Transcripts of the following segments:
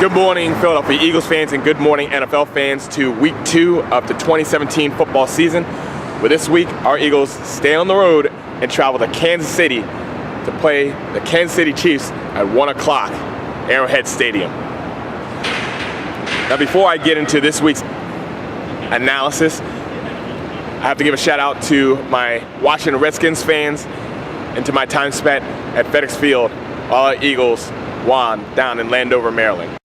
Good morning, Philadelphia Eagles fans, and good morning, NFL fans, to week 2 of the 2017 football season. Where this week, our Eagles stay on the road and travel to Kansas City to play the Kansas City Chiefs at 1 o'clock, Arrowhead Stadium. Now, before I get into this week's analysis, I have to give a shout out to my Washington Redskins fans and to my time spent at FedEx Field while our Eagles won down in Landover, Maryland.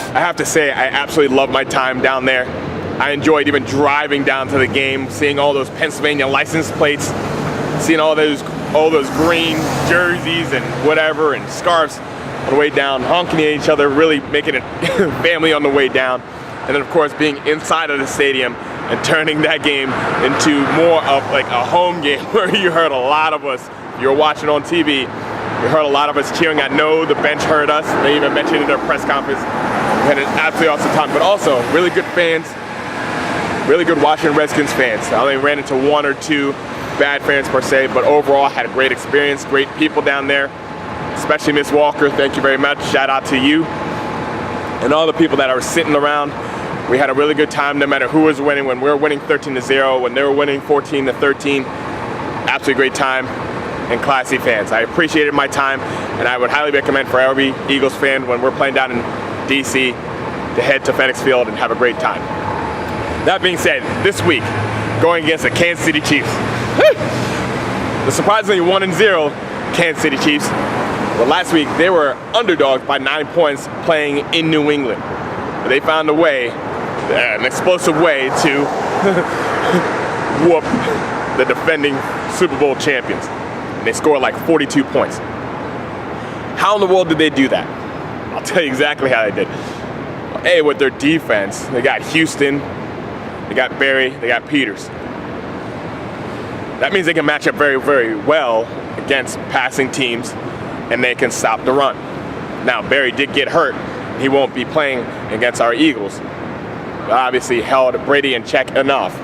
I have to say, I absolutely loved my time down there. I enjoyed even driving down to the game, seeing all those Pennsylvania license plates, seeing all those green jerseys and whatever and scarves on the way down, honking at each other, really making it family on the way down. And then, of course, being inside of the stadium and turning that game into more of like a home game where you heard a lot of us, if you were watching on TV, you heard a lot of us cheering. I know the bench heard us. They even mentioned it in their press conference. We had an absolutely awesome time, but also really good fans, really good Washington Redskins fans. I only ran into one or two bad fans per se, but overall I had a great experience, great people down there, especially Miss Walker. Thank you very much. Shout out to you and all the people that are sitting around. We had a really good time no matter who was winning. When we were winning 13-0, when they were winning 14-13, absolutely great time. And classy fans. I appreciated my time, and I would highly recommend for every Eagles fan when we're playing down in DC to head to FedEx Field and have a great time. That being said, this week, going against the Kansas City Chiefs. The surprisingly 1-0 Kansas City Chiefs. Well, last week, they were underdogs by 9 points playing in New England. But they found a way, an explosive way to whoop the defending Super Bowl champions. They scored like 42 points. How in the world did they do that? I'll tell you exactly how they did. A, with their defense, they got Houston, they got Barry, they got Peters. That means they can match up very, very well against passing teams, and they can stop the run. Now, Barry did get hurt. He won't be playing against our Eagles. But obviously held Brady in check enough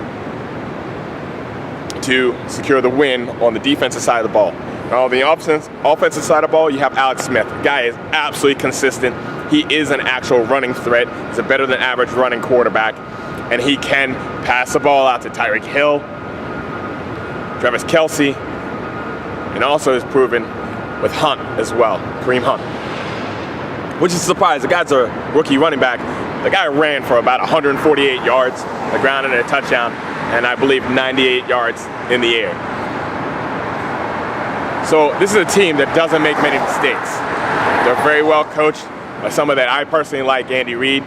to secure the win on the defensive side of the ball. Now, on the offensive side of the ball, you have Alex Smith. The guy is absolutely consistent. He is an actual running threat. He's a better than average running quarterback, and he can pass the ball out to Tyreek Hill, Travis Kelce, and also is proven with Hunt as well, Kareem Hunt. Which is a surprise. The guy's a rookie running back. The guy ran for about 148 yards on the ground and a touchdown, and I believe 98 yards in the air. So this is a team that doesn't make many mistakes. They're very well coached by someone that I personally like, Andy Reid.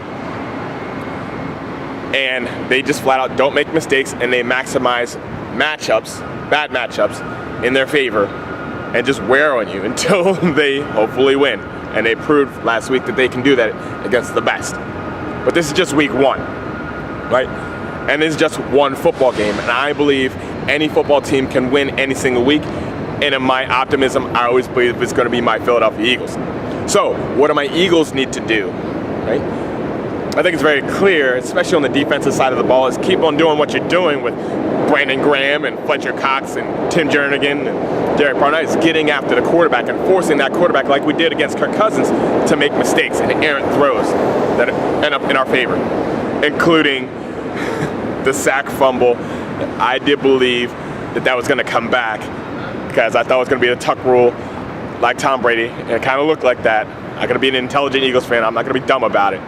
And they just flat out don't make mistakes, and they maximize matchups, bad matchups, in their favor and just wear on you until they hopefully win. And they proved last week that they can do that against the best. But this is just week 1, right? And it's just one football game, and I believe any football team can win any single week. And in my optimism, I always believe it's going to be my Philadelphia Eagles. So, what do my Eagles need to do, right? I think it's very clear, especially on the defensive side of the ball, is keep on doing what you're doing with Brandon Graham and Fletcher Cox and Tim Jernigan and Derek Barnett, is getting after the quarterback and forcing that quarterback, like we did against Kirk Cousins, to make mistakes and errant throws that end up in our favor, including the sack fumble. I did believe that was going to come back because I thought it was going to be a tuck rule like Tom Brady, and it kind of looked like that. I'm going to be an intelligent Eagles fan. I'm not going to be dumb about it,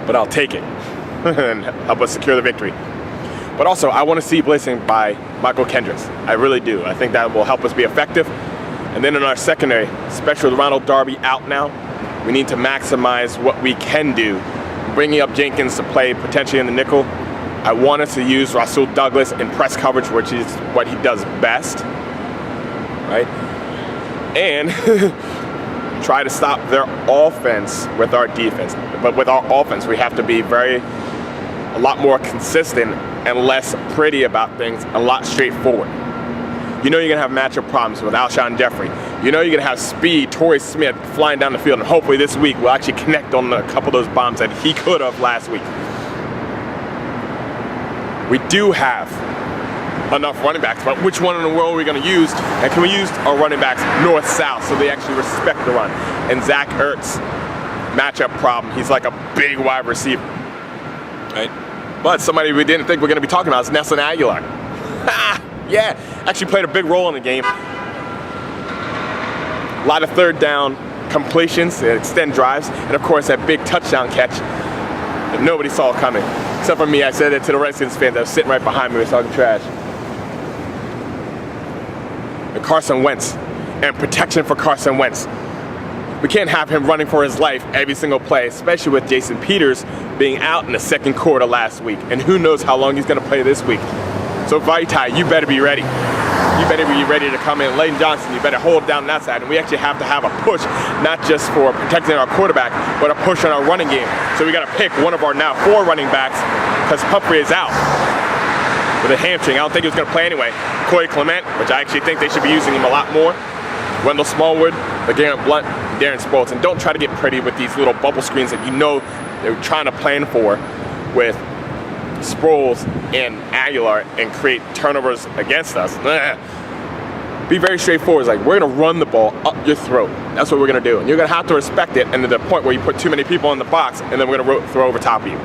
but I'll take it and help us secure the victory. But also, I want to see blitzing by Michael Kendricks. I really do. I think that will help us be effective. And then in our secondary, especially with Ronald Darby out now, We need to maximize what we can do. Bringing up Jenkins to play potentially in the nickel. I wanted to use Rasul Douglas in press coverage, which is what he does best, right? And try to stop their offense with our defense. But with our offense, we have to be a lot more consistent and less pretty about things, a lot straightforward. You know you're going to have matchup problems with Alshon Jeffrey. You know you're going to have speed, Torrey Smith flying down the field, and hopefully this week we'll actually connect on a couple of those bombs that he could have last week. We do have enough running backs, but which one in the world are we going to use? And can we use our running backs north-south so they actually respect the run? And Zach Ertz, matchup problem. He's like a big wide receiver, right? But somebody we didn't think we're going to be talking about is Nelson Aguilar. Yeah, actually played a big role in the game. A lot of third down completions and extend drives, and of course that big touchdown catch that nobody saw coming. Except for me, I said it to the Redskins fans that was sitting right behind me, was talking trash. And Carson Wentz, and protection for Carson Wentz. We can't have him running for his life every single play, especially with Jason Peters being out in the second quarter last week. And who knows how long he's going to play this week. So Vaitai, you better be ready. You better be ready to come in. Lane Johnson, you better hold down that side. And we actually have to have a push, not just for protecting our quarterback, but a push on our running game. So we got to pick one of our now 4 running backs, because Pumphrey is out with a hamstring. I don't think he was going to play anyway. Corey Clement, which I actually think they should be using him a lot more. Wendell Smallwood, LeGarrette Blount, Darren Sproles. And don't try to get pretty with these little bubble screens that you know they're trying to plan for with Sproles and Aguilar and create turnovers against us. Be very straightforward. It's like, we're going to run the ball up your throat. That's what we're going to do. And you're going to have to respect it, and to the point where you put too many people in the box, and then we're going to throw over top of you.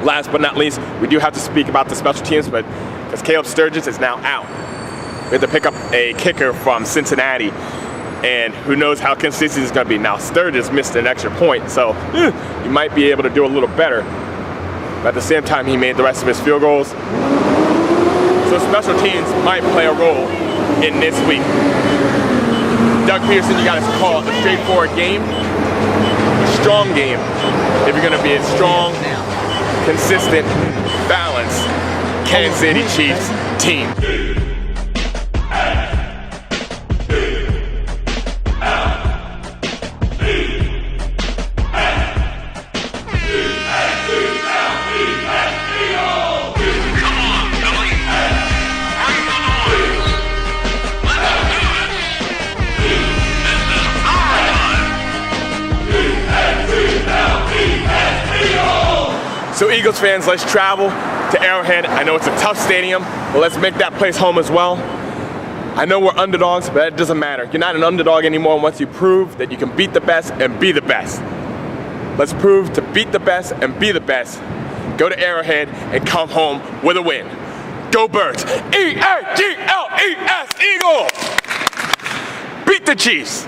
Last but not least, we do have to speak about the special teams, but because Caleb Sturgis is now out, we have to pick up a kicker from Cincinnati, and who knows how consistent he's going to be. Now, Sturgis missed an extra point, so he might be able to do a little better. But at the same time, he made the rest of his field goals. So special teams might play a role in this week. Doug Peterson, you got to call it a straightforward game, a strong game. If you're going to be a strong, consistent, balanced Kansas City Chiefs team. So Eagles fans, let's travel to Arrowhead. I know it's a tough stadium, but let's make that place home as well. I know we're underdogs, but that doesn't matter. You're not an underdog anymore once you prove that you can beat the best and be the best. Let's prove to beat the best and be the best. Go to Arrowhead and come home with a win. Go Birds! E-A-G-L-E-S, Eagles! Beat the Chiefs!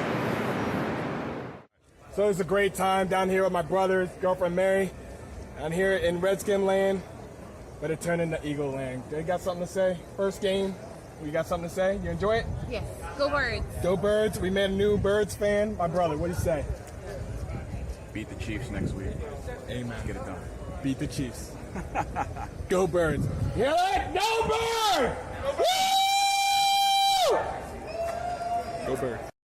So it's a great time down here with my brother, girlfriend Mary. Down here in Redskin land, but it turned into Eagle land. You got something to say? First game, you got something to say? You enjoy it? Yes. Go Birds. Go Birds. We met a new Birds fan. My brother, what do you say? Beat the Chiefs next week. Amen. Let's get it done. Beat the Chiefs. Go Birds. Hear it? Go Birds! Woo! Go Birds.